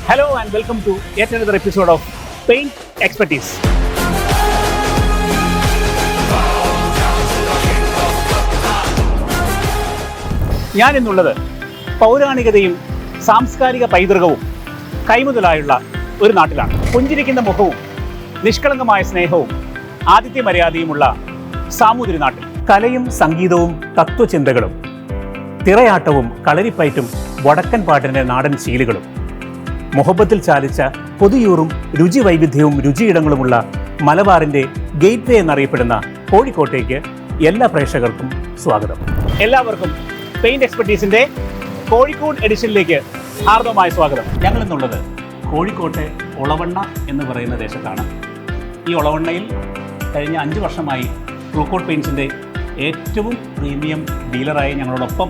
Hello and welcome to yet another episode of Paint Expertise. ഞാൻ ഇന്നുള്ളത് പൗരാണികതയും സാംസ്കാരിക പൈതൃകവും കൈമുതലായുള്ള ഒരു നാട്ടിലാണ്. പുഞ്ചിരിക്കുന്ന മുഖവും നിഷ്കളങ്കമായ സ്നേഹവും ആതിഥ്യ മര്യാദയുമുള്ള സാമൂതിരി നാട്ടിൽ കലയും സംഗീതവും തത്വചിന്തകളും തിറയാട്ടവും കളരിപ്പയറ്റും വടക്കൻ പാട്ടിൻ്റെ നാടൻ ശീലുകളും മുഹബത്തിൽ ചാലിച്ച പൊതിയൂറും രുചി വൈവിധ്യവും രുചിയിടങ്ങളുമുള്ള മലബാറിൻ്റെ ഗേറ്റ് വേ എന്നറിയപ്പെടുന്ന കോഴിക്കോട്ടേക്ക് എല്ലാ പ്രേക്ഷകർക്കും സ്വാഗതം. എല്ലാവർക്കും പെയിന്റ് എക്സ്പെർട്ടീസിൻ്റെ കോഴിക്കോട് എഡിഷനിലേക്ക് ഹാർദവമായ സ്വാഗതം. ഞങ്ങളിന്നുള്ളത് കോഴിക്കോട്ടെ ഒളവണ്ണ എന്ന് പറയുന്ന ദേശത്താണ്. ഈ ഒളവണ്ണയിൽ കഴിഞ്ഞ 5 വർഷമായി ട്രൂക്കോട്ട് പെയിൻറ്റ്സിൻ്റെ ഏറ്റവും പ്രീമിയം ഡീലറായി ഞങ്ങളോടൊപ്പം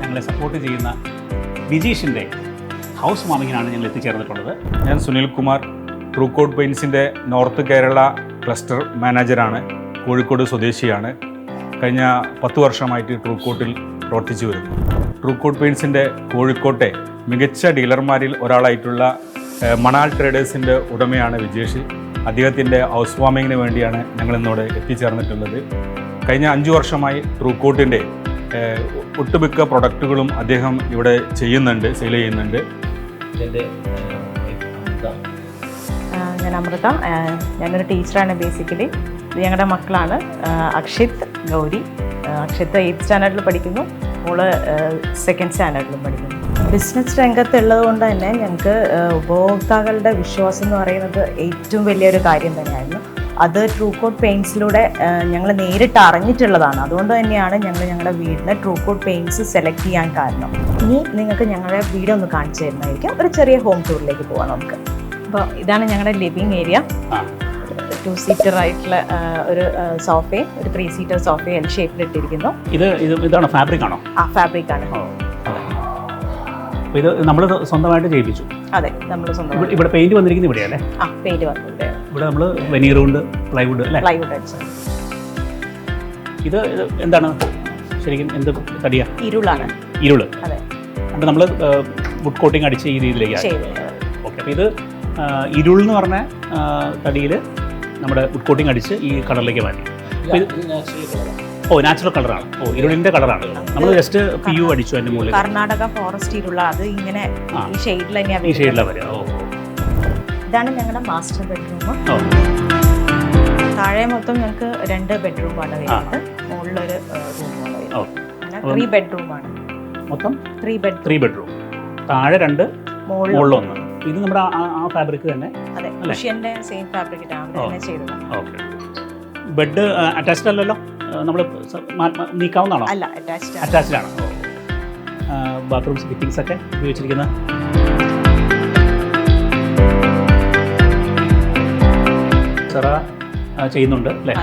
ഞങ്ങളെ സപ്പോർട്ട് ചെയ്യുന്ന ബിജീഷിൻ്റെ ഹൗസ് വാമിങ്ങിനാണ് ഞങ്ങൾ എത്തിച്ചേർന്നിട്ടുള്ളത്. ഞാൻ സുനിൽ കുമാർ, ട്രൂക്കോട്ട് പെയിൻറ്റ്സിൻ്റെ നോർത്ത് കേരള ക്ലസ്റ്റർ മാനേജറാണ്. കോഴിക്കോട് സ്വദേശിയാണ്. കഴിഞ്ഞ 10 വർഷമായിട്ട് ട്രൂക്കോട്ടിൽ പ്രവർത്തിച്ചു വരുന്നു. ട്രൂക്കോട്ട് പെയിൻറ്റ്സിൻ്റെ കോഴിക്കോട്ടെ മികച്ച ഡീലർമാരിൽ ഒരാളായിട്ടുള്ള മണാൽ ട്രേഡേഴ്സിൻ്റെ ഉടമയാണ് വിജേഷ്. അദ്ദേഹത്തിൻ്റെ ഹൗസ് വാമിങ്ങിന് വേണ്ടിയാണ് ഞങ്ങളിന്നോട് എത്തിച്ചേർന്നിട്ടുള്ളത്. കഴിഞ്ഞ 5 വർഷമായി ട്രൂക്കോട്ടിൻ്റെ ഒട്ടുമിക്ക പ്രൊഡക്റ്റുകളും അദ്ദേഹം ഇവിടെ ചെയ്യുന്നുണ്ട്, സെയിൽ ചെയ്യുന്നുണ്ട്. ഞാൻ അമൃത, ഞാനൊരു ടീച്ചറാണ്. ബേസിക്കലി ഇത് ഞങ്ങളുടെ മക്കളാണ് അക്ഷിത്, ഗൗരി. അക്ഷിത്ത് 8th സ്റ്റാൻഡേർഡിൽ പഠിക്കുന്നു, മോള് 2nd സ്റ്റാൻഡേർഡിലും പഠിക്കുന്നു. ബിസിനസ് രംഗത്തുള്ളത് കൊണ്ട് തന്നെ ഞങ്ങൾക്ക് ഉപഭോക്താക്കളുടെ വിശ്വാസം എന്ന് പറയുന്നത് ഏറ്റവും വലിയൊരു കാര്യം തന്നെയായിരുന്നു. അത് ട്രൂക്കോട്ട് പെയിൻറ്റ്സിലൂടെ ഞങ്ങൾ നേരിട്ട് അറിഞ്ഞിട്ടുള്ളതാണ്. അതുകൊണ്ട് തന്നെയാണ് ഞങ്ങൾ ഞങ്ങളുടെ വീടിന് ട്രൂക്കോട്ട് പെയിൻറ്റ്സ് സെലക്ട് ചെയ്യാൻ കാരണം. ഇനി നിങ്ങൾക്ക് ഞങ്ങളുടെ വീട് ഒന്ന് കാണിച്ചു തരുന്നതായിരിക്കും. ഒരു ചെറിയ ഹോം ടൂറിലേക്ക് പോകാം നമുക്ക്. അപ്പോൾ ഇതാണ് ഞങ്ങളുടെ ലിവിങ് ഏരിയ. 2 സീറ്റർ ആയിട്ടുള്ള ഒരു സോഫയും ഒരു 3 സീറ്റർ സോഫയും എൽ ഷേപ്പിൽ ഇട്ടിരിക്കുന്നു. ഇതാണ് ഫാബ്രിക് ആണോ? ഫാബ്രിക് ആണ്. ഇത് നമ്മൾ സ്വന്തമായിട്ട് ചെയ്യിപ്പിച്ചു? അതെ, നമ്മൾ സ്വന്തം. ഇവിടെ പെയിന്റ് വന്നിരിക്കുന്നത് ഇവിടെയല്ലേ? പെയിന്റ് വന്നിട്ടുണ്ട്. ഇവിടെ നമ്മൾ വെനീർ കൊണ്ട് പ്ലൈവുഡ് അല്ലേ? പ്ലൈവുഡ് അടിച്ചു. ഇത് എന്താണ് ശരിക്കും? എന്ത് തടിയാ? ഇരുളാണ്. ഇരുള്. അതെ. അപ്പോൾ നമ്മൾ വുഡ് കോട്ടിങ് അടിച്ച് ഈ രീതിയിലേക്ക്. ഓക്കെ. അപ്പോൾ ഇത് ഇരുൾ എന്ന് പറഞ്ഞ തടിയിൽ നമ്മുടെ വുഡ് കോട്ടിങ് അടിച്ച് ഈ കളറിലേക്ക് മാറ്റി. നാച്ചുറൽ കളറാണ്. ഇരുളിൻ്റെ കളറാണ്. നമ്മൾ ജസ്റ്റ് PU അടിച്ചു അതിൻ്റെ മുകളിൽ. കർണാടക ഫോറസ്റ്റ് ഇരുള. അത് ഇങ്ങനെ ഈ ഷെയ്ഡിൽ തന്നെയാണ്. ഈ ഷെയ്ഡിലാണ് വരിക. ഇതാണ് ഞങ്ങളുടെ മാസ്റ്റർ ബെഡ്റൂം. താഴെ മൊത്തം ഞങ്ങൾക്ക് 2 ബെഡ്റൂമാണ് വരുന്നത്. മുകളിലൊരു റൂമാണ് വരുന്നത്. 3 ബെഡ്റൂമാണ് മൊത്തം. 3 ബെഡ്റൂം. താഴെ 2, മുകളിൽ 1. ഇത് നമ്മുടെ ആ ഫാബ്രിക് തന്നെ? അതെ, കുഷ്യൻ്റെ സെയിം ഫാബ്രിക് തന്നെ ചെയ്തത്. ഓക്കെ. ബെഡ് അറ്റാച്ച്ഡ് അല്ലല്ലോ? നമ്മൾ നീക്കാവുന്നതാണോ? അല്ല, അറ്റാച്ച്ഡ് ആണ്. ബാത്റൂംസ് ഫിറ്റിംഗ്സ് ഒക്കെ ഉപയോഗിച്ചിരിക്കുന്ന ചെറ ചെയ്യുന്നുണ്ട് അല്ലേ?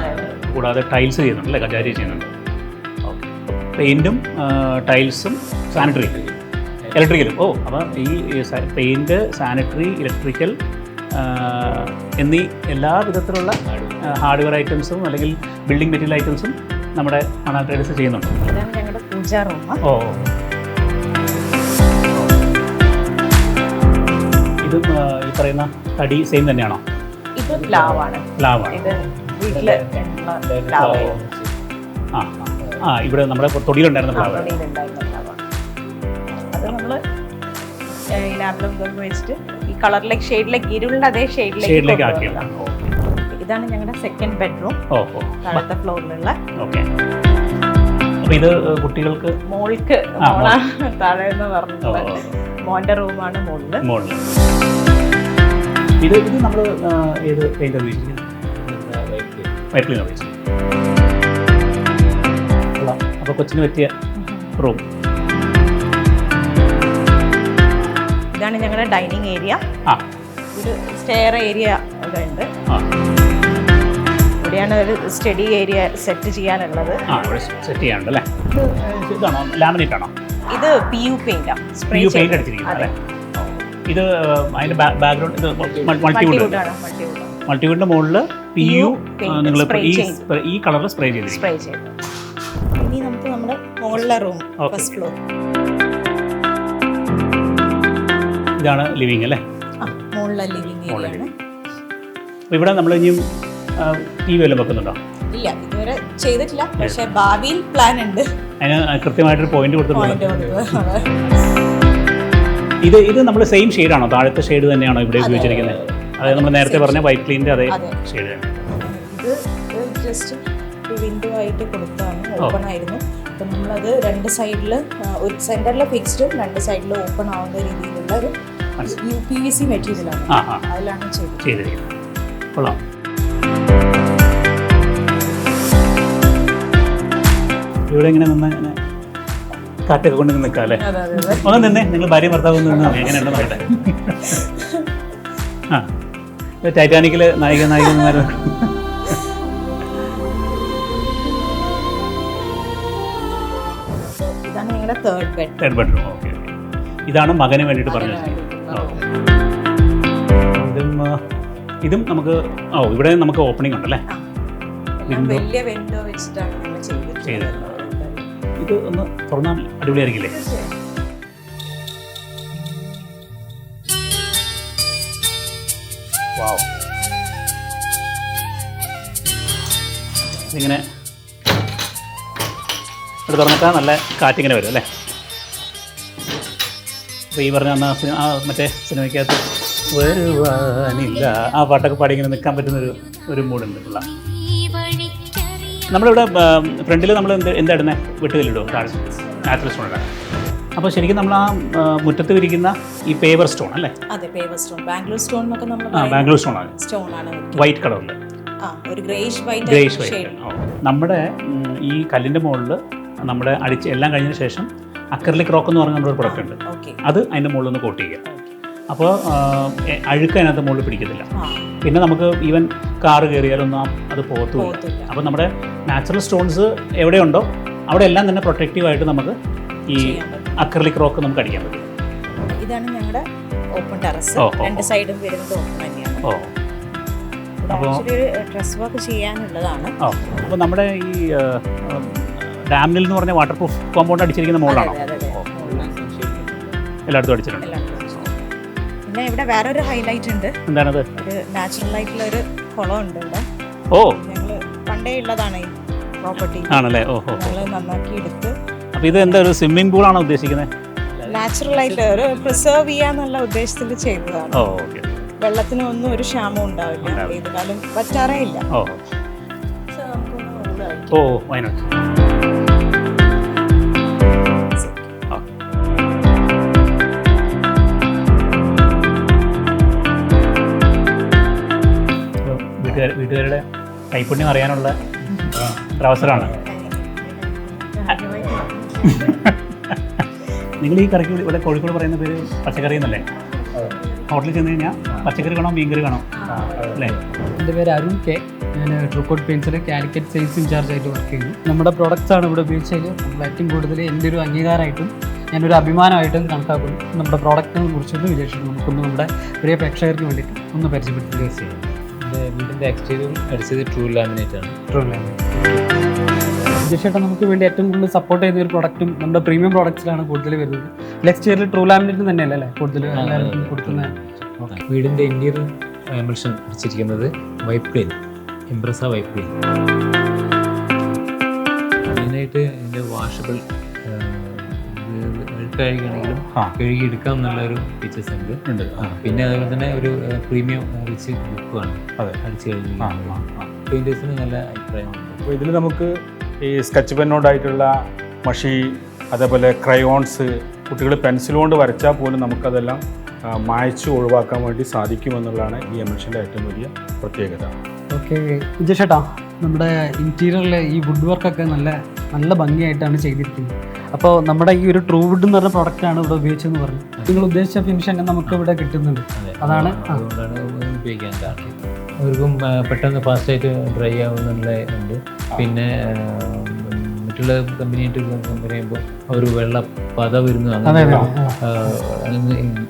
കൂടാതെ ടൈൽസ് ചെയ്യുന്നുണ്ട് അല്ലേ? കജാരി ചെയ്യുന്നുണ്ട്. ഓക്കെ. പെയിൻറ്റും ടൈൽസും സാനിറ്ററി ഇലക്ട്രിക്കലും. അപ്പോൾ ഈ പെയിൻറ്റ്, സാനിറ്ററി, ഇലക്ട്രിക്കൽ എന്നീ എല്ലാ വിധത്തിലുള്ള ഹാർഡ്വെയർ ഐറ്റംസും അല്ലെങ്കിൽ ബിൽഡിംഗ് മെറ്റീരിയൽ ഐറ്റംസും നമ്മുടെ മണാൽ ട്രേഡേഴ്സ് ചെയ്യുന്നുണ്ട്. ഇതാണ് ഞങ്ങളുടെ പൂജാ റൂം. ഇത് ഈ പറയുന്ന തടി സെയിം തന്നെയാണോ? ഇത് പ്ലാവാണ്. ഇത് വീട്ടിൽ ഇവിടെ നമ്മുടെ തൊടിയിലുണ്ടായിരുന്ന പ്ലാവ്. അത് നമ്മൾ ലാബിലും വെച്ചിട്ട് ഈ കളറിലേക്ക് ഷെയ്ഡിലേക്ക് ഇരുളിൻ്റെ അതേ ഷെയ്ഡിലേക്ക് ആക്കിയതാണ്. ഇതാണ് ഞങ്ങളുടെ 2nd ബെഡ്റൂം. താഴത്തെ ഫ്ലോറിലുള്ള. ഓക്കെ. അപ്പോൾ ഇത് കുട്ടികൾക്ക് മോൾക്ക് താഴെ എന്ന് പറഞ്ഞിട്ടുള്ള മോൻ്റെ റൂമാണ് മുകളിൽ. ഇത് നമ്മൾ ഏത് പെയിൻ്റ് ഉപയോഗിച്ചിരിക്കുന്നത്? വൈറ്റ് ക്ലീൻ ഉപയോഗിച്ചു. അപ്പോൾ കൊച്ചിന് പറ്റിയ റൂം. ഇതാണ് ഞങ്ങളുടെ ഡൈനിങ് ഏരിയ. ഒരു സ്റ്റെയർ ഏരിയ ഇവിടെ ഉണ്ട്. ഇവിടെയാണ് ഒരു സ്റ്റഡി ഏരിയ സെറ്റ് ചെയ്യാനുള്ളത്. സെറ്റ് ചെയ്യാനുണ്ടല്ലേ? ഇതാണോ ലാമിനേറ്റ് ആണോ? ഇത് PU പെയിന്റാണ്. PU പെയിന്റ് അടിച്ചിരിക്കുന്നത്. ഇത് അതിന്റെ ബാക്ക്ഗ്രൗണ്ട് ഇത് മൾട്ടിവുഡാണ്. മൾട്ടിവുഡിന്റെ മുകളിൽ PU നിങ്ങൾ ഈ കളറിൽ സ്പ്രേ ചെയ്തിരിക്കും. ഇനി നമുക്ക് നമ്മുടെ മുകളിലെ റൂം, ഫസ്റ്റ് ഫ്ലോർ. ഇതാണ് ലിവിങ് അല്ലേ? മുകളിലെ ലിവിങ് ഏരിയയാണ്. അപ്പോൾ ഇവിടെ നമ്മൾ ഇനിയും ടി വി വല്ലതും വെക്കുന്നുണ്ടോ? ഇല്ല, ഇതുവരെ ചെയ്തിട്ടില്ല. പക്ഷേ ഭാവിയിൽ പ്ലാൻ ഉണ്ട്. അതിന് കൃത്യമായിട്ടൊരു പോയിന്റ് കൊടുത്തിട്ടുണ്ട്. ഇത് നമ്മൾ സെയിം ഷെയ്ഡാണോ? താഴത്തെ ഷെയ്ഡ് തന്നെയാണോ ഇവിടെ ഉപയോഗിച്ചിരിക്കുന്നത്? അതായത് നമ്മൾ നേരത്തെ പറഞ്ഞ വൈറ്റ് ക്ലീൻ്റെ അതേ ഷെയ്ഡ് തന്നെ. ഇത് ജസ്റ്റ് വിൻഡോ ആയിട്ട് കൊടുത്താണ്, ഓപ്പൺ ആയിരുന്നു. അപ്പം നമ്മളത് രണ്ട് സൈഡിൽ, ഒരു സെൻറ്ററിൽ ഫിക്സ്ഡും രണ്ട് സൈഡിൽ ഓപ്പൺ ആവുന്ന രീതിയിലുള്ള ഒരു UPVC മെറ്റീരിയലാണ്. അതിലാണ് ചെയ്തിരിക്കുന്നത്. കൊള്ളാം. ഇവിടെ ഇങ്ങനെ നിന്ന് ഇങ്ങനെ കാറ്റൊക്കെ കൊണ്ട് നിൽക്കാം അല്ലേ? ഒന്നും തന്നെ നിങ്ങൾ ഭാര്യ ഭർത്താവ് നിന്ന് എങ്ങനെയുണ്ടെന്ന് പറയട്ടെ. ടൈറ്റാനിക്കിൽ നായികന്മാർ. ഇതാണ് ഞങ്ങളുടെ തേർഡ് ബെഡ്റൂം. ഓക്കെ, ഇതാണ് മകന് വേണ്ടിയിട്ട് പറഞ്ഞത്. ഇതും നമുക്ക് ഇവിടെ നമുക്ക് ഓപ്പണിംഗ് ഉണ്ടല്ലേ? വലിയ വിൻഡോ വെച്ചിട്ടാണ് നമ്മൾ ചെയ്തിട്ടുള്ളത്. ഇത് ഒന്ന് തുറന്നാൽ അടിപൊളിയായിരിക്കില്ലേ? വാവ്, ഇതിങ്ങനെ ഇവിടെ തുറന്നിട്ടാൽ നല്ല കാറ്റിങ്ങനെ വരും അല്ലേ? അപ്പോൾ ഈ പറഞ്ഞ മറ്റേ സിനിമയ്ക്കകത്ത് വരുവാനില്ല ആ പാട്ടൊക്കെ പാടി ഇങ്ങനെ നിൽക്കാൻ പറ്റുന്നൊരു മൂഡുണ്ട്. ഉള്ള നമ്മളിവിടെ ഫ്രണ്ടിൽ നമ്മൾ എന്താ ഇടുന്നത്? വെട്ടുകല്ലിടുമോ? താഴെ നാച്ചുറൽ സ്റ്റോൺ ഇടാം. അപ്പോൾ ശരിക്കും നമ്മൾ ആ മുറ്റത്ത് വിരിക്കുന്ന ഈ പേവർ സ്റ്റോൺ അല്ലേ? അതെ, പേവർ സ്റ്റോൺ, ബാംഗ്ലൂർ സ്റ്റോൺ എന്നൊക്കെ നമ്മൾ ബാംഗ്ലൂർ സ്റ്റോണാണ്. വൈറ്റ് കളറിൽ, ഒരു ഗ്രേഷ് വൈറ്റ്. നമ്മുടെ ഈ കല്ലിൻ്റെ മുകളിൽ നമ്മുടെ എല്ലാം കഴിഞ്ഞതിന് ശേഷം അക്രലിക് റോക്ക് എന്ന് പറഞ്ഞ നമ്മുടെ ഒരു പ്രൊഡക്റ്റ് ഉണ്ട്. അത് അതിൻ്റെ മുകളിൽ ഒന്ന് കോട്ട് ചെയ്യുക. അപ്പോൾ അഴുക്ക് അതിനകത്ത് മുകളിൽ പിടിക്കത്തില്ല. പിന്നെ നമുക്ക് ഈവൻ കാറ് കയറിയാലൊന്നും അത് പോകത്തില്ല. അപ്പോൾ നമ്മുടെ നാച്ചുറൽ സ്റ്റോൺസ് എവിടെയുണ്ടോ അവിടെ എല്ലാം തന്നെ പ്രൊട്ടക്റ്റീവായിട്ട് നമുക്ക് ഈ അക്രലിക് റോക്ക് നമുക്ക് അടിക്കാൻ പറ്റും. ഇതാണ് ഞങ്ങളുടെ ഓപ്പൺ ടെറസ്. രണ്ട് സൈഡും വരുന്നത് ഓപ്പൺ തന്നെയാണ്. അപ്പോൾ ഡ്രസ് വർക്ക് ചെയ്യാനുള്ളതാണ്. അപ്പോൾ നമ്മുടെ ഈ ഡാമിൽ എന്ന് പറഞ്ഞ വാട്ടർ പ്രൂഫ് കോമ്പൗണ്ട് അടിച്ചിരിക്കുന്ന മുകളിലാണോ? എല്ലായിടത്തും അടിച്ചിട്ടുണ്ട്. പിന്നെ ഇവിടെ വേറൊരു ഹൈലൈറ്റ് ഉണ്ട്. എന്താണത്? ഒരു നാച്ചുറൽ ആയിട്ടുള്ള ഒരു കുളം ഉണ്ട് ഇവിടെ. ഞങ്ങൾ പണ്ടേ ഉള്ളതാണ് ഈ പ്രോപ്പർട്ടി ആണല്ലേ? ഞങ്ങൾ നന്നാക്കി എടുത്ത്. അപ്പോൾ ഇത് എന്താ ഒരു സ്വിമ്മിംഗ് പൂളാണോ ഉദ്ദേശിക്കുന്നത്? നാച്ചുറൽ ആയിട്ട് ഒരു പ്രിസർവ് ചെയ്യാന്നുള്ള ഉദ്ദേശത്തിൽ ചെയ്തതാണ്. വെള്ളത്തിന് ഒന്നും ഒരു ക്ഷാമം ഉണ്ടാവില്ല, ഏത് കാലം പറ്റാറേ ഇല്ല. വയനാട് വീട്ടുകാരുടെ കൈപ്പുണ്യം അറിയാനുള്ള ഒരവസരമാണ്. നിങ്ങൾ ഈ കറിക്ക് ഇവിടെ കോഴിക്കോട് പറയുന്ന പേര് പച്ചക്കറി എന്നല്ലേ? ഹോട്ടലിൽ ചെന്ന് കഴിഞ്ഞാൽ പച്ചക്കറി വേണോ മീൻകറി വേണോ അല്ലേ? എൻ്റെ പേര് അരുൺ കെ. ഞാൻ ട്രൂക്കോട്ട് പെയിൻസിൽ കാലിക്കറ്റ് സെയിൽസ് ഇൻചാർജ് ആയിട്ട് വർക്ക് ചെയ്യുന്നു. നമ്മുടെ പ്രൊഡക്ട്സാണ് ഇവിടെ ഉപയോഗിച്ചതിൽ നമ്മൾ ഏറ്റവും കൂടുതൽ എൻ്റെ ഒരു അംഗീകാരമായിട്ടും ഞാനൊരു അഭിമാനമായിട്ടും കണക്കാക്കുന്നു. നമ്മുടെ പ്രോഡക്റ്റിനെ കുറിച്ചൊന്ന് വിശേഷിക്കും നമുക്കൊന്ന് നമ്മുടെ പ്രിയ പ്രേക്ഷകർക്ക് വേണ്ടിയിട്ട് ഒന്ന് പരിചയപ്പെടുത്തുകയും ചെയ്യാം. എൻ്റെ വീടിൻ്റെ എക്സ്റ്റീരിയർ അടിച്ചത് ട്രൂ ലാമിനേറ്റ് ആണ്. വിജയ് നമുക്ക് വേണ്ടി ഏറ്റവും കൂടുതൽ സപ്പോർട്ട് ചെയ്ത ഒരു പ്രൊഡക്റ്റും നമ്മുടെ പ്രീമിയം പ്രോഡക്റ്റ്സിലാണ് കൂടുതൽ വരുന്നത്. എക്സ്റ്റീരിയർ ട്രൂ ലാമിനേറ്റ് തന്നെയല്ലേ അല്ലേ കൂടുതൽ എല്ലാവർക്കും കൊടുക്കുന്നത്? വീടിൻ്റെ ഇൻറ്റീരിയർ എമൽഷൻ അടിച്ചിരിക്കുന്നത് വൈപ്പ് ക്ലീൻ, ഇംപ്രസ വൈപ്പ് ക്ലീൻ. മെയിനായിട്ട് ഇതിൻ്റെ വാഷബിൾ അഴുക്കായിരിക്കുകയാണെങ്കിലും കഴുകിയെടുക്കാം എന്നുള്ളൊരു ഫീച്ചേഴ്സ് ഉണ്ട്. പിന്നെ അതുപോലെ തന്നെ ഒരു പ്രീമിയം റിച്ച് ലുക്കുമാണ് അടിച്ചു കഴിഞ്ഞാൽ. പെയിൻറ്റേഴ്സിന് നല്ല അഭിപ്രായമുണ്ട്. അപ്പോൾ ഇതിൽ നമുക്ക് ഈ സ്കെച്ച് പെന്നോണ്ടായിട്ടുള്ള മഷി, അതേപോലെ ക്രയോൺസ്, കുട്ടികൾ പെൻസിൽ കൊണ്ട് വരച്ചാൽ പോലും നമുക്കതെല്ലാം മായ്ച്ച് ഒഴിവാക്കാൻ വേണ്ടി സാധിക്കുമെന്നുള്ളതാണ് ഈ എമൽഷൻ്റെ ഏറ്റവും വലിയ പ്രത്യേകത. ഓക്കെ വിജയ് ചേട്ടാ, നമ്മുടെ ഇൻറ്റീരിയറിൽ ഈ വുഡ് വർക്കൊക്കെ നല്ല ഭംഗിയായിട്ടാണ് ചെയ്തിരിക്കുന്നത്. അപ്പോൾ നമ്മുടെ ഈ ഒരു ട്രൂ വുഡ് എന്ന് പറഞ്ഞ പ്രോഡക്റ്റാണ് ഇവിടെ ഉപയോഗിച്ചതെന്ന് പറഞ്ഞു. നിങ്ങൾ ഉദ്ദേശിച്ച ഫിനിഷ് തന്നെ നമുക്ക് ഇവിടെ കിട്ടുന്നുണ്ട്. അതുകൊണ്ടാണ് ഉപയോഗിക്കാൻ കാരണം അവർക്കും പെട്ടെന്ന് ഫാസ്റ്റായിട്ട് ഡ്രൈ ആവുന്നുണ്ട്. പിന്നെ മറ്റുള്ള കമ്പനിയായിട്ട് കമ്പനി ചെയ്യുമ്പോൾ ഒരു വെള്ള പത വരുന്നു അങ്ങനെ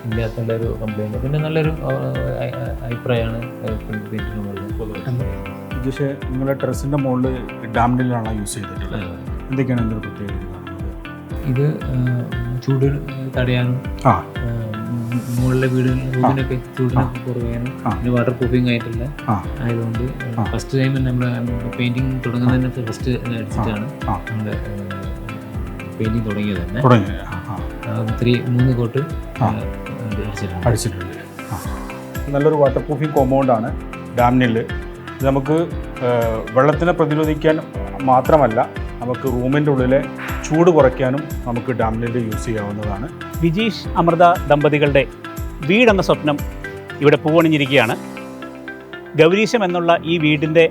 ഇല്ലാത്തുള്ള ഒരു കംപ്ലൈൻറ്റ്. പിന്നെ നല്ലൊരു അഭിപ്രായമാണ് പക്ഷേ നിങ്ങളുടെ ടെറസിൻ്റെ മുകളിൽ ഡാംഡിലാണ് യൂസ് ചെയ്തിട്ടുള്ളത്. എന്തൊക്കെയാണ് ഇതിൻ്റെ പ്രത്യേകത? ഇത് ചൂട് തടയാനും മുകളിലെ റൂമിനൊക്കെ ചൂടിനൊക്കെ കുറവാണ്. പിന്നെ വാട്ടർ പ്രൂഫിംഗ് ആയിട്ടുള്ള ആയതുകൊണ്ട് ഫസ്റ്റ് ടൈം നമ്മൾ പെയിന്റിങ് തുടങ്ങുന്നതിന് ഫസ്റ്റ് അടിച്ചിട്ടാണ് നമ്മുടെ പെയിന്റിങ് തുടങ്ങിയത് തന്നെ. 3 കോട്ട് അടിച്ചിട്ടുണ്ട്. നല്ലൊരു വാട്ടർ പ്രൂഫിംഗ് കോമ്പൗണ്ടാണ് ഡാമിനിൽ. ഇത് നമുക്ക് വെള്ളത്തിനെ പ്രതിരോധിക്കാൻ മാത്രമല്ല, നമുക്ക് റൂമിൻ്റെ ഉള്ളിലെ ചൂട് കുറയ്ക്കാനും നമുക്ക് ഡാമിനിൽ യൂസ് ചെയ്യാവുന്നതാണ്. വിജീഷ് അമൃത ദമ്പതികളുടെ വീടെന്ന സ്വപ്നം ഇവിടെ പൂവണിഞ്ഞിരിക്കുകയാണ്. ഗൗരീശം എന്നുള്ള ഈ വീടിൻ്റെ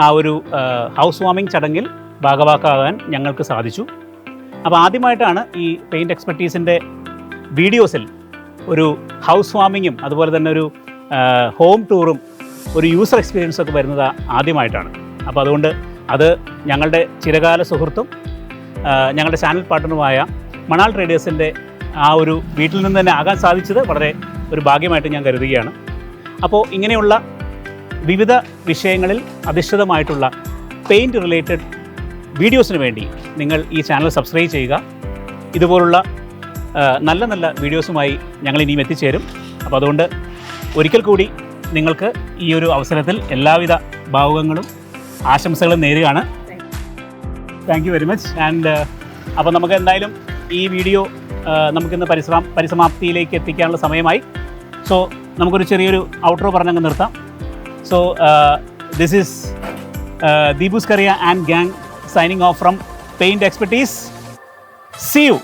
ആ ഒരു ഹൗസ് വാമിംഗ് ചടങ്ങിൽ ഭാഗവാക്കാകാൻ ഞങ്ങൾക്ക് സാധിച്ചു. അപ്പോൾ ആദ്യമായിട്ടാണ് ഈ പെയിൻറ്റ് എക്സ്പെർട്ടീസിൻ്റെ വീഡിയോസിൽ ഒരു ഹൗസ് വാമിങ്ങും അതുപോലെ തന്നെ ഒരു ഹോം ടൂറും ഒരു യൂസർ എക്സ്പീരിയൻസും ഒക്കെ വരുന്നത് ആദ്യമായിട്ടാണ്. അപ്പോൾ അതുകൊണ്ട് അത് ഞങ്ങളുടെ ചിരകാല സുഹൃത്തും ഞങ്ങളുടെ ചാനൽ പാർട്ട്ണറുമായ മണാൽ ട്രേഡേഴ്സിൻ്റെ ആ ഒരു വീട്ടിൽ നിന്ന് തന്നെ ആകാൻ സാധിച്ചത് വളരെ ഒരു ഭാഗ്യമായിട്ട് ഞാൻ കരുതുകയാണ്. അപ്പോൾ ഇങ്ങനെയുള്ള വിവിധ വിഷയങ്ങളിൽ അധിഷ്ഠിതമായിട്ടുള്ള പെയിൻറ്റ് റിലേറ്റഡ് വീഡിയോസിന് വേണ്ടി നിങ്ങൾ ഈ ചാനൽ സബ്സ്ക്രൈബ് ചെയ്യുക. ഇതുപോലുള്ള നല്ല നല്ല വീഡിയോസുമായി ഞങ്ങൾ ഇനിയും എത്തിച്ചേരും. അപ്പോൾ അതുകൊണ്ട് ഒരിക്കൽ കൂടി നിങ്ങൾക്ക് ഈ ഒരു അവസരത്തിൽ എല്ലാവിധ ഭാവുകങ്ങളും ആശംസകളും നേരുകയാണ്. Thank you very much. And അപ്പോൾ നമുക്ക് എന്തായാലും ഈ വീഡിയോ നമുക്കിന്ന് പരിസമാപ്തിയിലേക്ക് എത്തിക്കാനുള്ള സമയമായി. സോ നമുക്കൊരു ചെറിയൊരു ഔട്ട്രോ പറഞ്ഞങ്ങ് നിർത്താം. So this is ദീപൂസ് Kariya and gang signing off from Paint Expertise. See you.